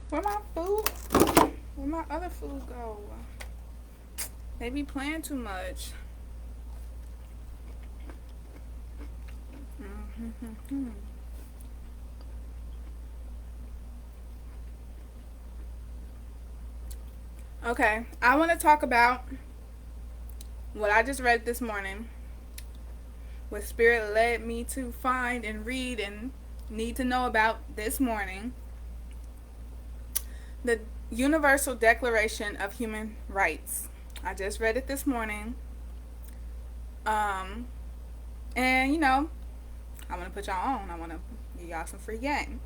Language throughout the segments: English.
Where my food? Where my other food go? They be playing too much. Mm-hmm. Okay, I want to talk about what I just read this morning. What Spirit led me to find and read and need to know about this morning. The Universal Declaration of Human Rights. I just read it this morning. Um, and I want to put y'all on. I want to give y'all some free game.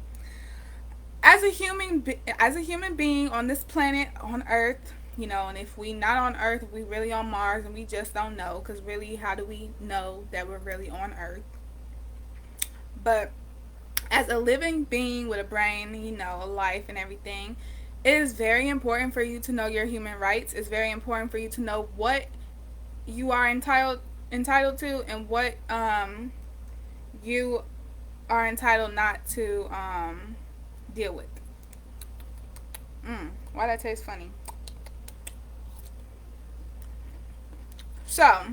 As a human being on this planet, on Earth, and if we not on Earth, we really on Mars, and we just don't know. Because really, how do we know that we're really on Earth? But as a living being with a brain, a life and everything, it is very important for you to know your human rights. It's very important for you to know what you are entitled to and what you are entitled not to deal with. Why that tastes funny? So,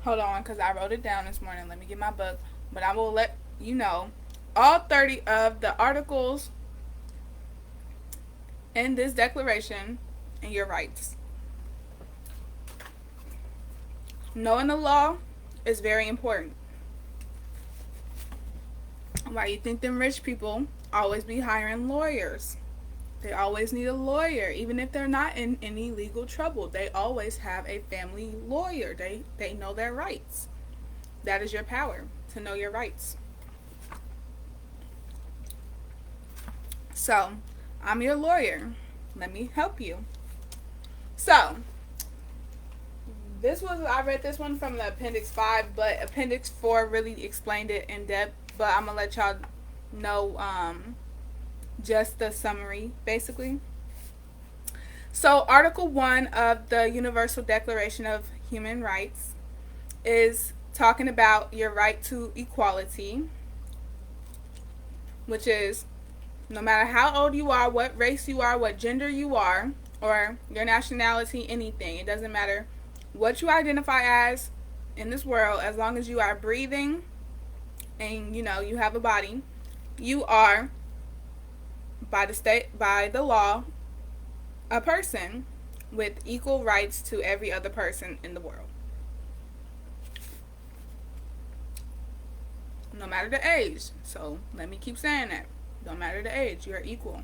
hold on, because I wrote it down this morning. Let me get my book. But I will let you know all 30 of the articles in this declaration and your rights. Knowing the law is very important. Why you think them rich people always be hiring lawyers? They always need a lawyer, even if they're not in any legal trouble. They always have a family lawyer. They know their rights. That is your power, to know your rights. So, I'm your lawyer. Let me help you. So, I read this one from the Appendix 5, but Appendix 4 really explained it in depth. But I'm going to let y'all know just the summary, basically. So, Article 1 of the Universal Declaration of Human Rights is talking about your right to equality, which is no matter how old you are, what race you are, what gender you are, or your nationality, anything. It doesn't matter what you identify as in this world, as long as you are breathing and you have a body, you are by the law a person with equal rights to every other person in the world. No matter the age. So let me keep saying that. No matter the age, you're equal.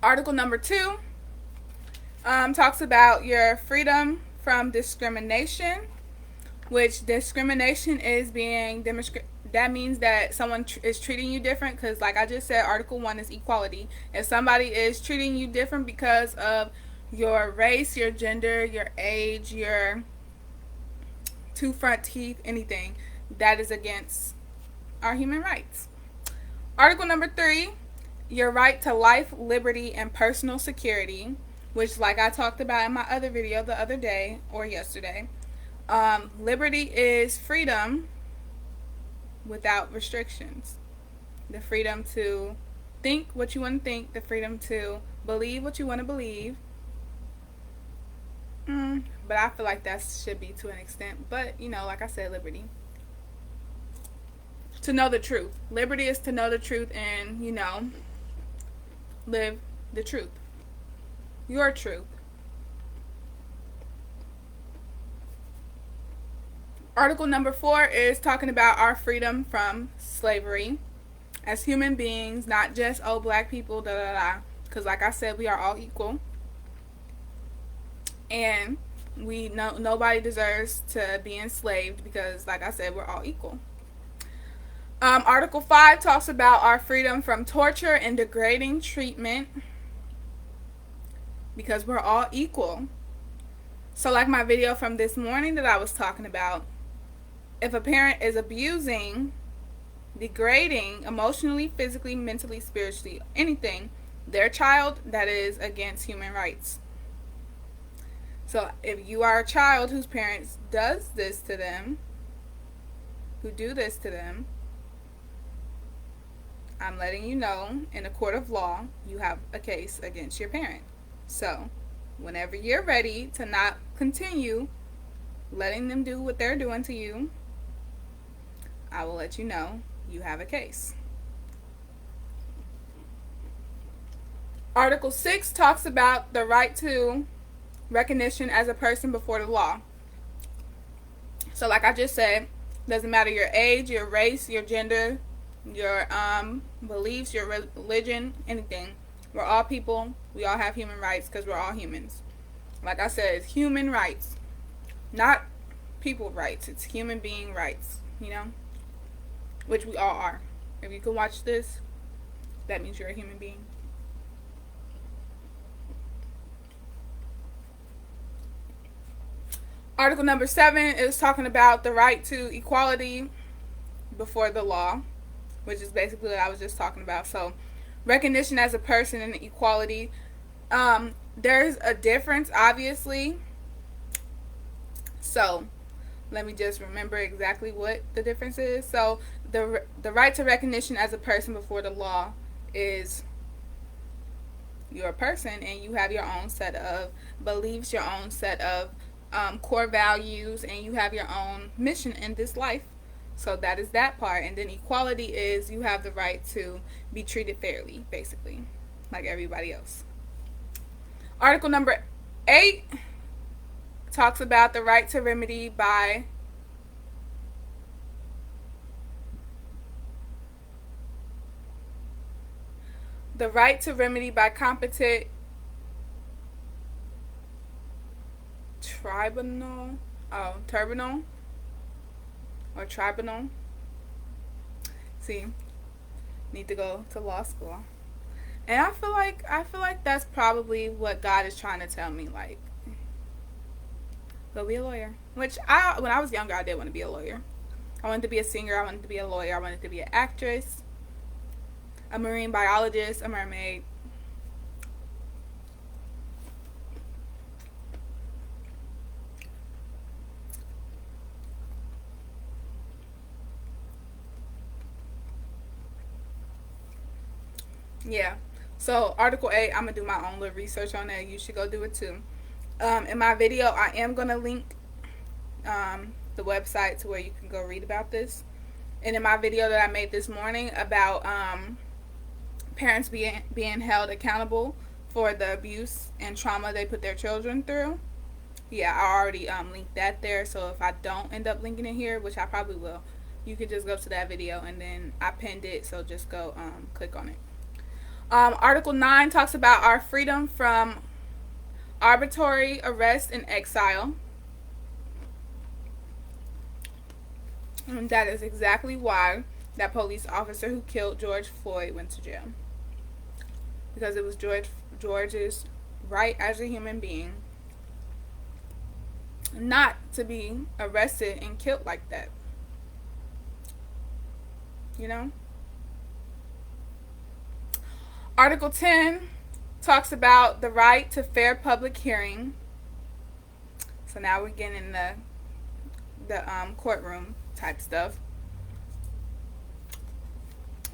Article number 2 talks about your freedom from discrimination, which discrimination is that means that someone is treating you different, because like I just said, Article 1 is equality. If somebody is treating you different because of your race, your gender, your age, your two front teeth, anything, that is against our human rights. Article number 3, your right to life, liberty, and personal security, which like I talked about in my other video the other day or yesterday. Liberty is freedom without restrictions. The freedom to think what you want to think, the freedom to believe what you want to believe. But I feel like that should be to an extent. But, like I said, liberty. To know the truth. Liberty is to know the truth and, live the truth. Your truth. Article number 4 is talking about our freedom from slavery as human beings, not just black people, because like I said, we are all equal, and nobody deserves to be enslaved, because like I said, we're all equal. Article 5 talks about our freedom from torture and degrading treatment, because we're all equal. So like my video from this morning that I was talking about, if a parent is abusing, degrading, emotionally, physically, mentally, spiritually, anything, their child, that is against human rights. So if you are a child whose parents who do this to them, I'm letting you know, in a court of law, you have a case against your parent. So, whenever you're ready to not continue letting them do what they're doing to you, I will let you know you have a case. Article 6 talks about the right to recognition as a person before the law. So, like I just said, doesn't matter your age, your race, your gender, your beliefs, your religion, anything. We're all people. We all have human rights because we're all humans. Like I said, it's human rights, not people rights. It's human being rights, which we all are. If you can watch this, that means you're a human being. Article number 7 is talking about the right to equality before the law, which is basically what I was just talking about. So, recognition as a person and equality. There's a difference, obviously. So, let me just remember exactly what the difference is. So, the right to recognition as a person before the law is you're a person and you have your own set of beliefs, your own set of core values, and you have your own mission in this life. So that is that part. And then equality is you have the right to be treated fairly, basically, like everybody else. Article number 8 talks about the right to remedy by competent tribunal. See, need to go to law school. And I feel like that's probably what God is trying to tell me, like, go be a lawyer. Which when I was younger, I did want to be a lawyer. I wanted to be a singer, I wanted to be a lawyer, I wanted to be an actress, a marine biologist, a mermaid. Yeah. So Article 8, I'm going to do my own little research on that. You should go do it too. In my video, I am going to link the website to where you can go read about this. And in my video that I made this morning about parents being held accountable for the abuse and trauma they put their children through, yeah, I already linked that there. So if I don't end up linking it here, which I probably will, you can just go to that video, and then I pinned it, so just go click on it. Article 9 talks about our freedom from arbitrary arrest and exile. And that is exactly why that police officer who killed George Floyd went to jail. Because it was George's right as a human being not to be arrested and killed like that. Article 10 talks about the right to fair public hearing. So now we're getting in the courtroom type stuff.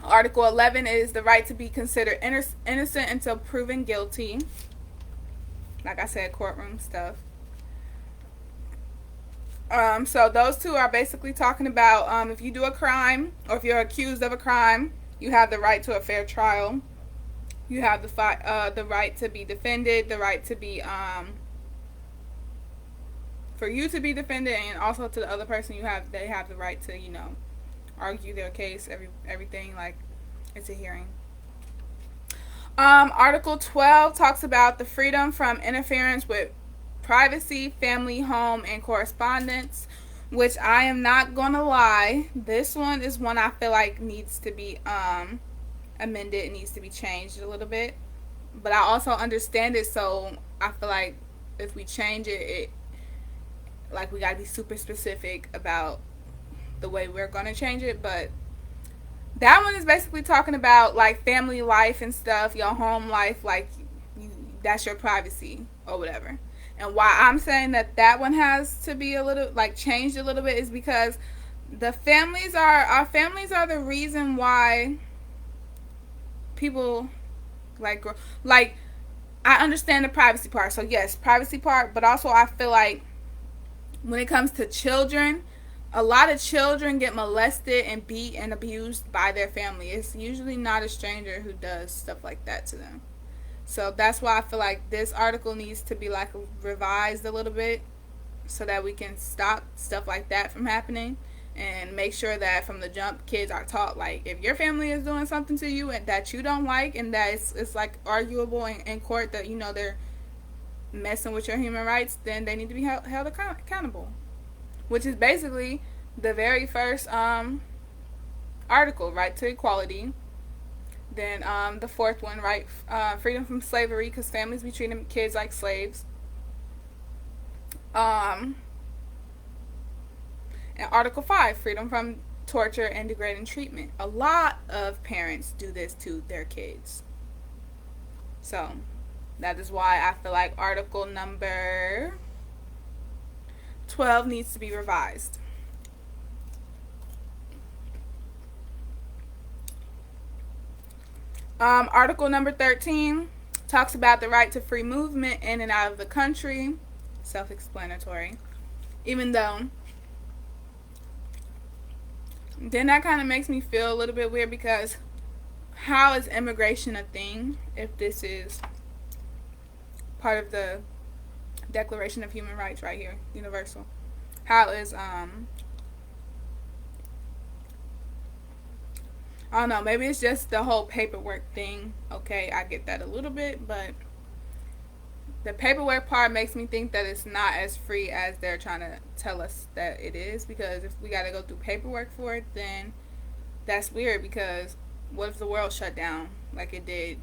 Article 11 is the right to be considered innocent until proven guilty. Like I said, courtroom stuff. So those two are basically talking about if you do a crime or if you're accused of a crime, you have the right to a fair trial. You have the right to be defended, the right to be for you to be defended, and also to the other person they have the right to argue their case. Everything, like, it's a hearing. Article 12 talks about the freedom from interference with privacy, family, home, and correspondence, which I am not gonna lie, this one is one I feel like needs to be amended. It needs to be changed a little bit, but I also understand it, so I feel like if we change it, like, we gotta be super specific about the way we're gonna change it. But that one is basically talking about, like, family life and stuff, your home life, like, that's your privacy or whatever. And why I'm saying that one has to be a little, like, changed a little bit is because our families are the reason why people like I understand the privacy part. So yes, privacy part, but also I feel like when it comes to children, a lot of children get molested and beat and abused by their family. It's usually not a stranger who does stuff like that to them. So that's why I feel like this article needs to be like revised a little bit so that we can stop stuff like that from happening and make sure that from the jump kids are taught, like, if your family is doing something to you and that you don't like and that it's like arguable in court that they're messing with your human rights, then they need to be held accountable, which is basically the very first article, right to equality. Then the fourth one, right, freedom from slavery, because families be treating kids like slaves. And Article 5, freedom from torture and degrading treatment. A lot of parents do this to their kids. So that is why I feel like Article number 12 needs to be revised. Article number 13 talks about the right to free movement in and out of the country. Self-explanatory. Even though, then that kind of makes me feel a little bit weird, because how is immigration a thing if this is part of the Declaration of Human Rights right here, universal? How is I don't know, maybe it's just the whole paperwork thing. Okay, I get that a little bit, but the paperwork part makes me think that it's not as free as they're trying to tell us that it is, because if we got to go through paperwork for it, then that's weird, because what if the world shut down like it did?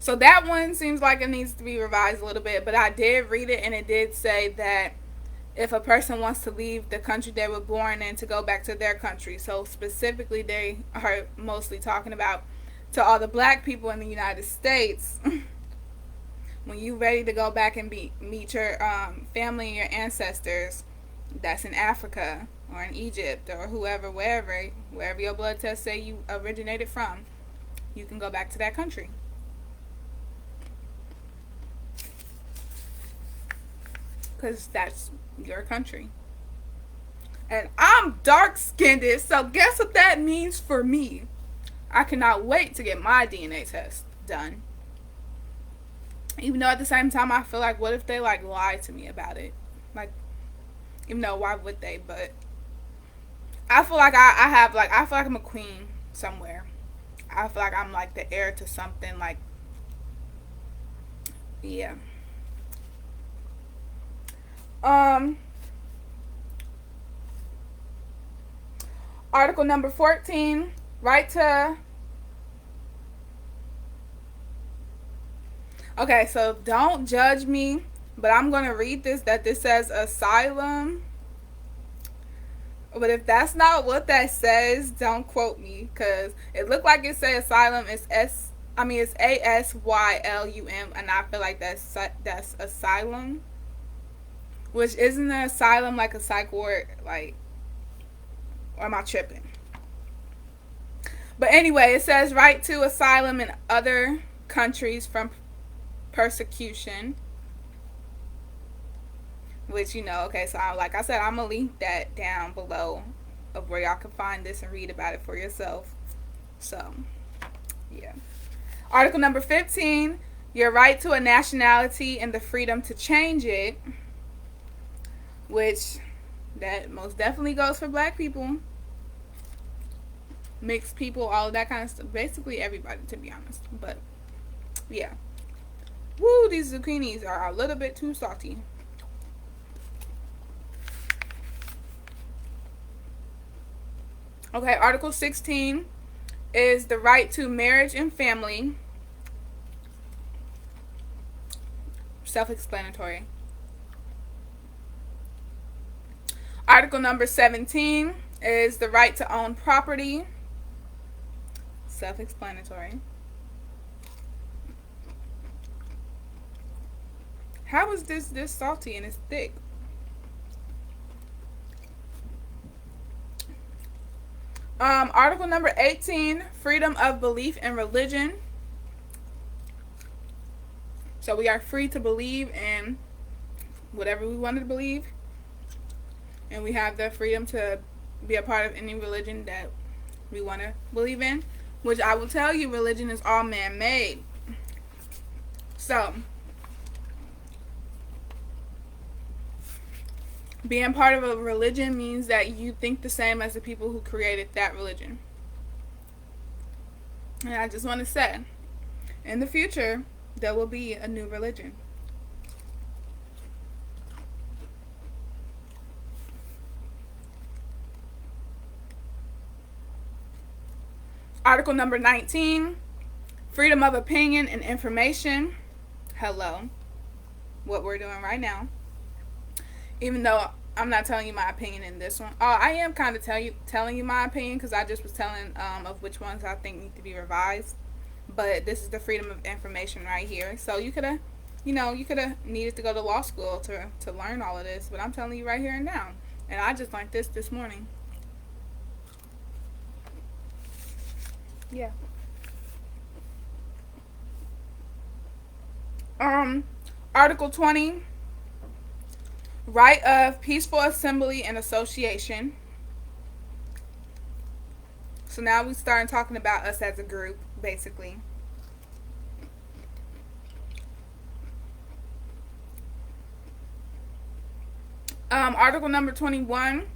So that one seems like it needs to be revised a little bit, but I did read it and it did say that if a person wants to leave the country they were born in to go back to their country. So specifically, they are mostly talking about to all the black people in the United States. When you're ready to go back and meet your family and your ancestors that's in Africa or in Egypt or wherever your blood tests say you originated from, you can go back to that country. Because that's your country. And I'm dark-skinned, so guess what that means for me? I cannot wait to get my DNA test done. Even though at the same time I feel like, what if they like lie to me about it? Like, even though why would they? But I feel like I feel like I'm a queen somewhere. I feel like I'm like the heir to something, like, yeah. Article number 14, right to... Okay, so don't judge me, but I'm going to read this, that this says asylum. But if that's not what that says, don't quote me, because it looked like it said asylum. It's ASYLUM, and I feel like that's asylum. Which isn't an asylum like a psych ward, like, or am I tripping? But anyway, it says right to asylum in other countries from persecution. Which, okay, so like I said, I'm going to link that down below of where y'all can find this and read about it for yourself. So, yeah. Article number 15, your right to a nationality and the freedom to change it. Which, that most definitely goes for black people, mixed people, all of that kind of stuff. Basically everybody, to be honest. But, yeah. Woo, these zucchinis are a little bit too salty. Okay, Article 16 is the right to marriage and family. Self-explanatory. Article number 17 is the right to own property. Self-explanatory. How is this salty and it's thick? Article number 18, freedom of belief in religion. So we are free to believe in whatever we want to believe, and we have the freedom to be a part of any religion that we want to believe in, which I will tell you, religion is all man-made. So being part of a religion means that you think the same as the people who created that religion. And I just want to say, in the future, there will be a new religion. Article number 19, freedom of opinion and information. Hello. What we're doing right now. Even though I'm not telling you my opinion in this one. I am kind of telling you my opinion, because I just was telling of which ones I think need to be revised. But this is the freedom of information right here. So you could have, needed to go to law school to learn all of this. But I'm telling you right here and now. And I just learned this morning. Yeah. Article 20, right of peaceful assembly and association. So now we start talking about us as a group, basically. Article number 21,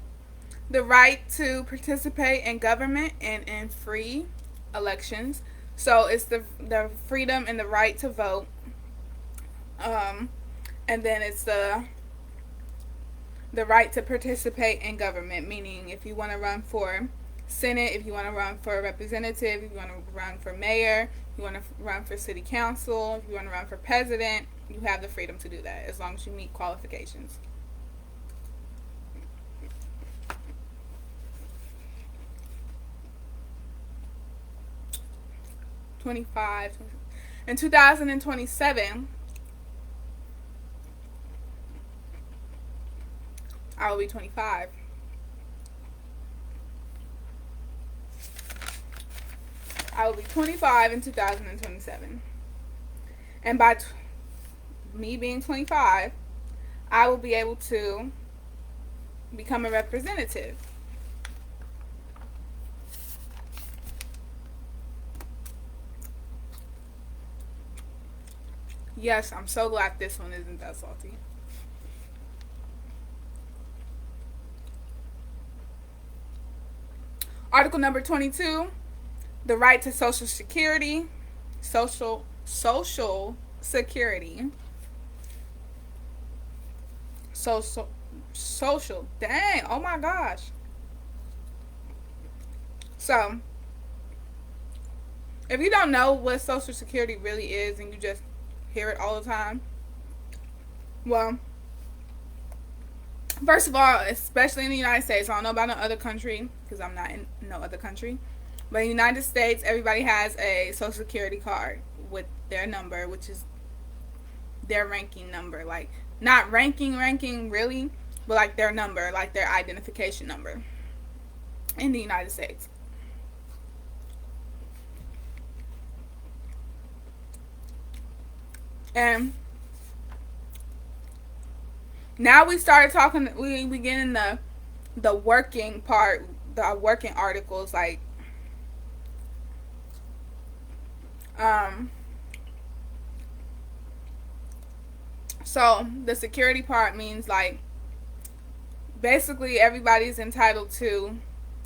the right to participate in government and in free elections. So it's the freedom and the right to vote. And then it's the right to participate in government, meaning if you want to run for Senate, if you want to run for representative, if you want to run for mayor, if you want to run for city council, if you want to run for president, you have the freedom to do that as long as you meet qualifications. In 2027, I will be 25. I will be 25 in 2027. And by me being 25, I will be able to become a representative. Yes, I'm so glad this one isn't that salty. Article number 22, the right to Social Security. Social Security. Social. Dang, oh my gosh. So, if you don't know what Social Security really is and you just hear it all the time, well, first of all, especially in the United States, I don't know about no other country because I'm not in no other country, but in the United States, everybody has a Social Security card with their number, which is their ranking number. Like, not ranking really, but like their number, like their identification number in the United States. And now we started talking, we get in the working part, the working articles, like so the security part means like basically everybody's entitled to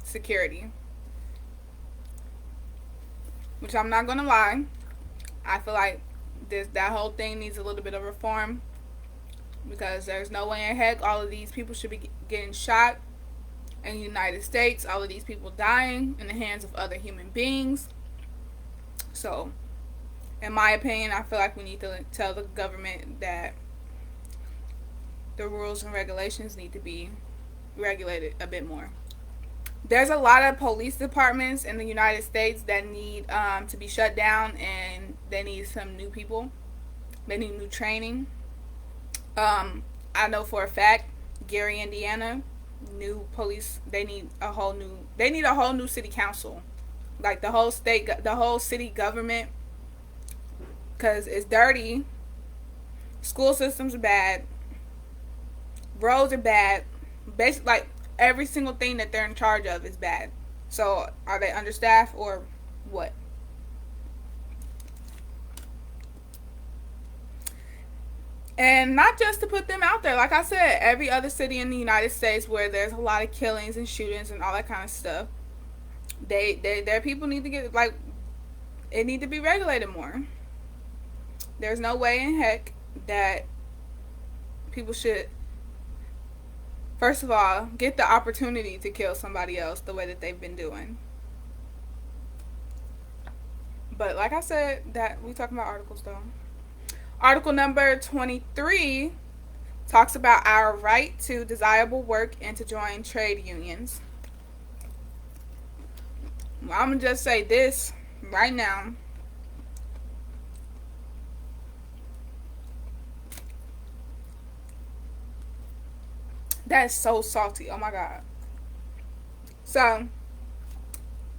security, which I'm not gonna lie, I feel like that whole thing needs a little bit of reform, because there's no way in heck all of these people should be getting shot in the United States, all of these people dying in the hands of other human beings. So, in my opinion, I feel like we need to tell the government that the rules and regulations need to be regulated a bit more. There's a lot of police departments in the United States that need to be shut down, and they need some new people. They need new training. I know for a fact, Gary, Indiana, new police. They need a whole new city council, like the whole city government, because it's dirty. School systems are bad. Roads are bad. Basically, like every single thing that they're in charge of is bad. So are they understaffed or what? And not just to put them out there, like I said, every other city in the United States where there's a lot of killings and shootings and all that kind of stuff, their people need to get, like, it need to be regulated more. There's no way in heck that people should, first of all, get the opportunity to kill somebody else the way that they've been doing. But like I said, that we talking about articles though. Article number 23 talks about our right to desirable work and to join trade unions. Well, I'm going to just say this right now. That is so salty. Oh my God. So,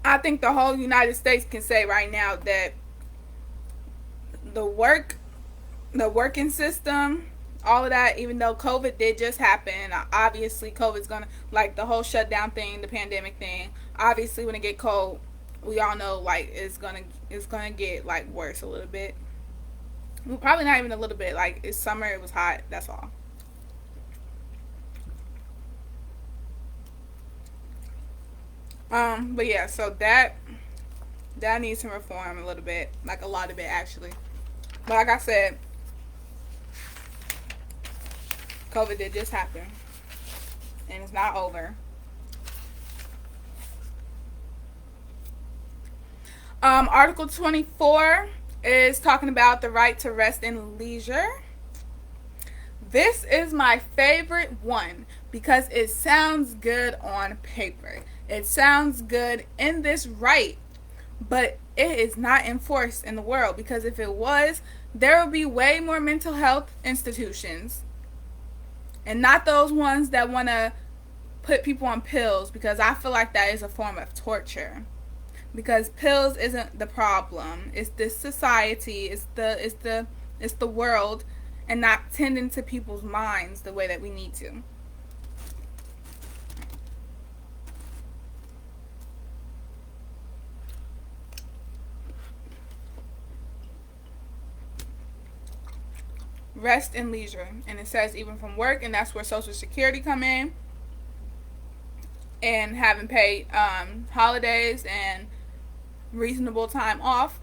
I think the whole United States can say right now that the working system, all of that, even though COVID did just happen, obviously COVID's gonna, like the whole shutdown thing, the pandemic thing, obviously when it get cold, we all know like it's gonna get like worse a little bit. Well, probably not even a little bit. Like it's summer, it was hot, that's all. But yeah, so that needs some reform a little bit, like a lot of it actually. But like I said, COVID did just happen, and it's not over. Article 24 is talking about the right to rest and leisure. This is my favorite one because it sounds good on paper. It sounds good in this right, but it is not enforced in the world, because if it was, there would be way more mental health institutions, and not those ones that want to put people on pills, because I feel like that is a form of torture. Because pills isn't the problem. It's this society, it's the world, and not tending to people's minds the way that we need to. Rest and leisure, and it says even from work, and that's where Social Security come in, and having paid holidays and reasonable time off.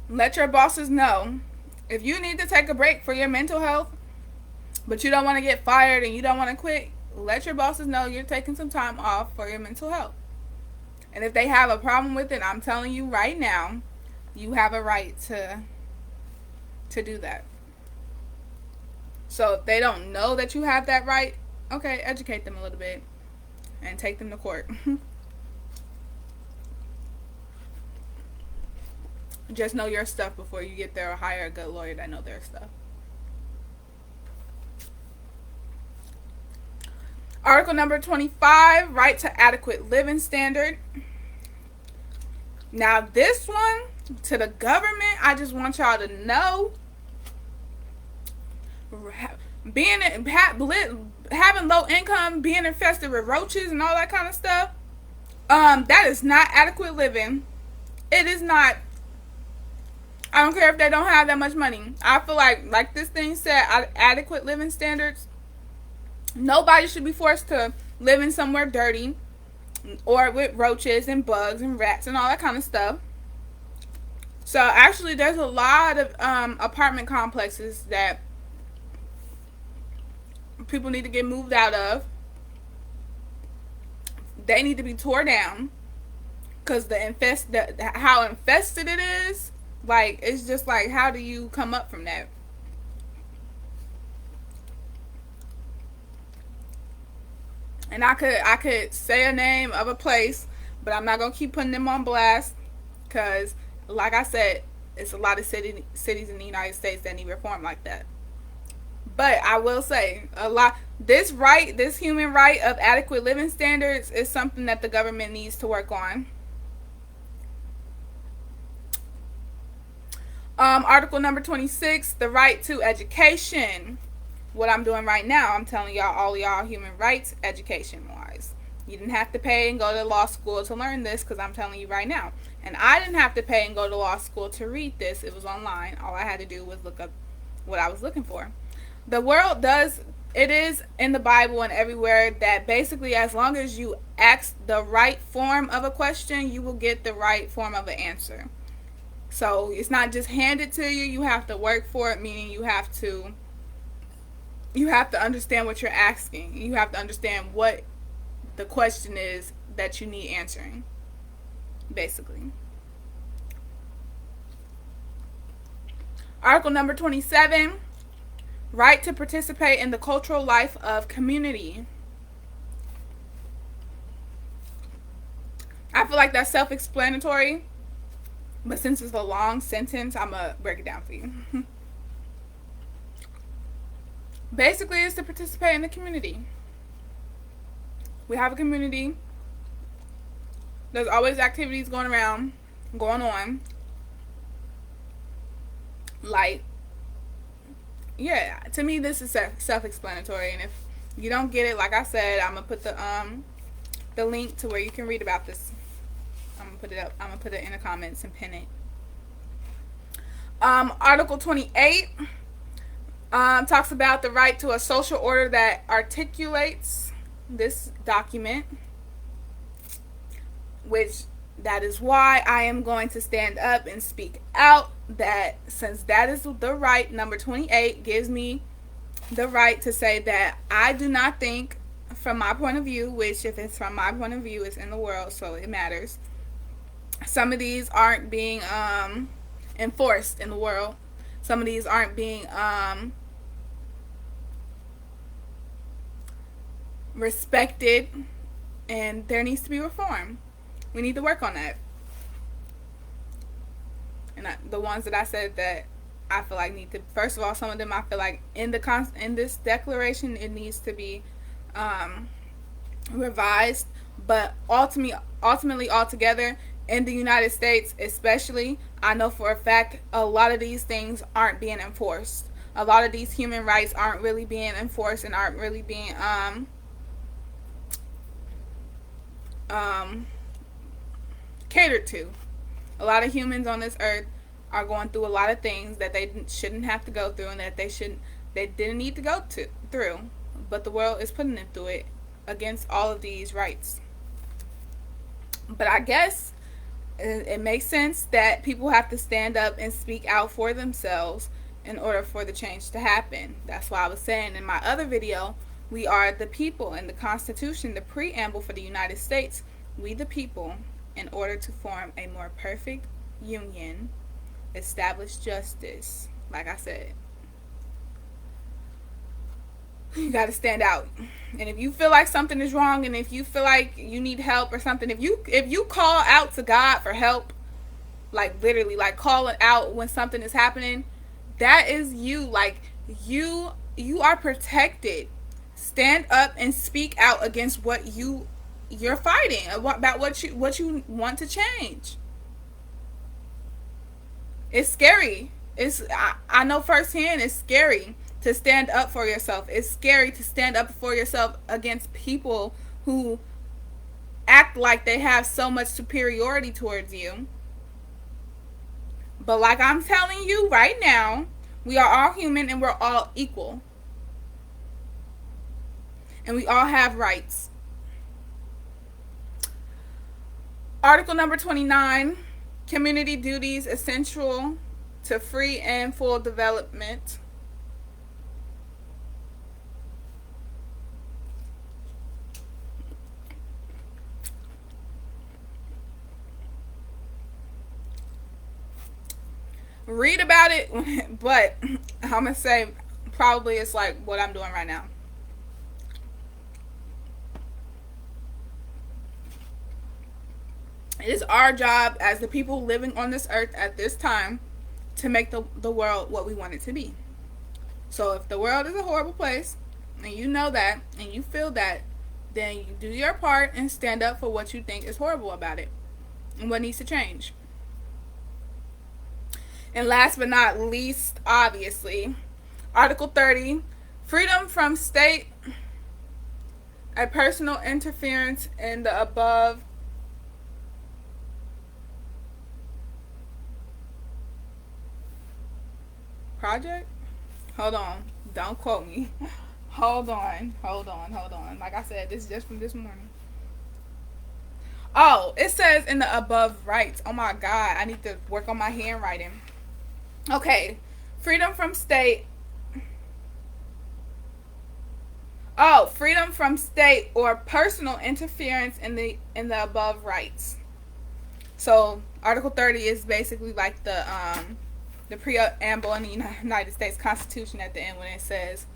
Let your bosses know if you need to take a break for your mental health, but you don't want to get fired and you don't want to quit. Let your bosses know you're taking some time off for your mental health. And if they have a problem with it, I'm telling you right now, you have a right to do that. So if they don't know that you have that right, okay, educate them a little bit and take them to court. Just know your stuff before you get there, or hire a good lawyer that know their stuff. Article number 25, right to adequate living standard. Now this one, to the government, I just want y'all to know, having low income, being infested with roaches and all that kind of stuff, that is not adequate living. It is not. I don't care if they don't have that much money. I feel like this thing said, adequate living standards. Nobody should be forced to live in somewhere dirty or with roaches and bugs and rats and all that kind of stuff. So actually, there's a lot of apartment complexes that people need to get moved out of. They need to be tore down, because how infested it is. Like, it's just like, how do you come up from that? And I could say a name of a place, but I'm not gonna keep putting them on blast, because like I said, it's a lot of cities in the United States that need reform like that. But I will say, this human right of adequate living standards is something that the government needs to work on. Article number 26, the right to education. What I'm doing right now, I'm telling y'all, all y'all, human rights, education wise. You didn't have to pay and go to law school to learn this, because I'm telling you right now. And I didn't have to pay and go to law school to read this. It was online. All I had to do was look up what I was looking for. The world does, it is in the Bible and everywhere that basically as long as you ask the right form of a question, you will get the right form of an answer. So it's not just handed to you. You have to work for it, meaning you have to understand what you're asking. You have to understand what the question is that you need answering, basically. Article number 27, right to participate in the cultural life of community. I feel like that's self-explanatory, but since it's a long sentence, I'm going to break it down for you. Basically, it's to participate in the community. We have a community. There's always activities going on. Like, yeah, to me, this is self-explanatory. And if you don't get it, like I said, I'm going to put the link to where you can read about this. I'm going to put it up. I'm going to put it in the comments and pin it. Article 28 talks about the right to a social order that articulates this document, which that is why I am going to stand up and speak out, that since that is the right, number 28 gives me the right to say that I do not think, from my point of view, which if it's from my point of view, it's in the world, so it matters, some of these aren't being enforced in the world. Some of these aren't being respected, and there needs to be reform. We need to work on that. And the ones that I said that I feel like need to, first of all, some of them I feel like in this declaration it needs to be revised, but ultimately altogether in the United States especially, I know for a fact a lot of these things aren't being enforced. A lot of these human rights aren't really being enforced and aren't really being catered to. A lot of humans on this earth are going through a lot of things that they shouldn't have to go through, and that they didn't need to go through, but the world is putting them through it against all of these rights. But I guess it makes sense that people have to stand up and speak out for themselves in order for the change to happen. That's why I was saying in my other video, we are the people. In the Constitution, the preamble for the United States, we the people, in order to form a more perfect union, establish justice. Like I said, you got to stand out. And if you feel like something is wrong, and if you feel like you need help or something, if you call out to God for help, like literally, like calling out when something is happening, that is you. Like you are protected. Stand up and speak out against what you're fighting, about what you want to change. It's scary. I know firsthand it's scary to stand up for yourself. It's scary to stand up for yourself against people who act like they have so much superiority towards you. But like I'm telling you right now, we are all human and we're all equal. And we all have rights. Article number 29, community duties essential to free and full development. Read about it, but I'm going to say probably it's like what I'm doing right now. It is our job as the people living on this earth at this time to make the world what we want it to be. So if the world is a horrible place, and you know that, and you feel that, then you do your part and stand up for what you think is horrible about it and what needs to change. And last but not least, obviously, Article 30, freedom from state and personal interference in the above project. Hold on. Don't quote me. Hold on. Like I said, this is just from this morning. Oh, it says in the above rights. Oh my God. I need to work on my handwriting. Okay. Freedom from state. Oh, freedom from state or personal interference in the above rights. So Article 30 is basically like the preamble in the United States Constitution at the end when it says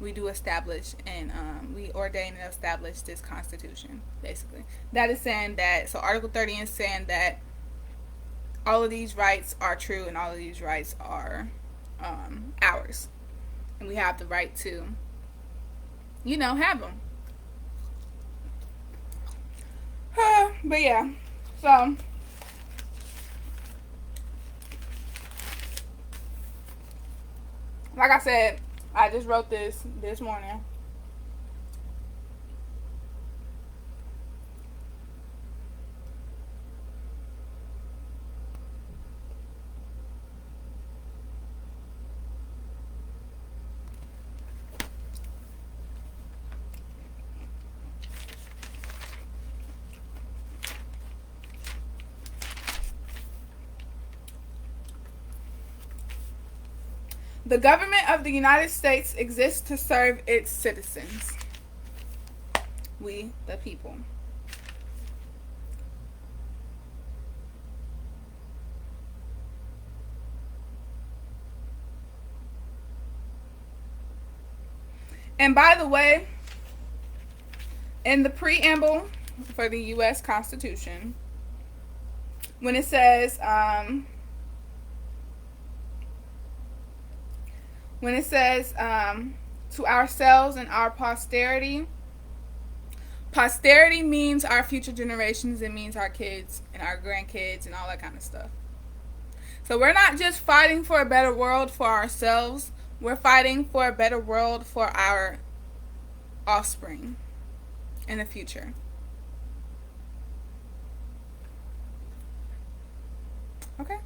we do establish and we ordain and establish this Constitution. Basically, that is saying that. So Article 30 is saying that all of these rights are true and all of these rights are ours, and we have the right to, have them. But yeah, so. Like I said, I just wrote this morning. The government of the United States exists to serve its citizens. We, the people. And by the way, in the preamble for the U.S. Constitution, when it says, to ourselves and our posterity, posterity means our future generations. It means our kids and our grandkids and all that kind of stuff. So we're not just fighting for a better world for ourselves. We're fighting for a better world for our offspring in the future. Okay?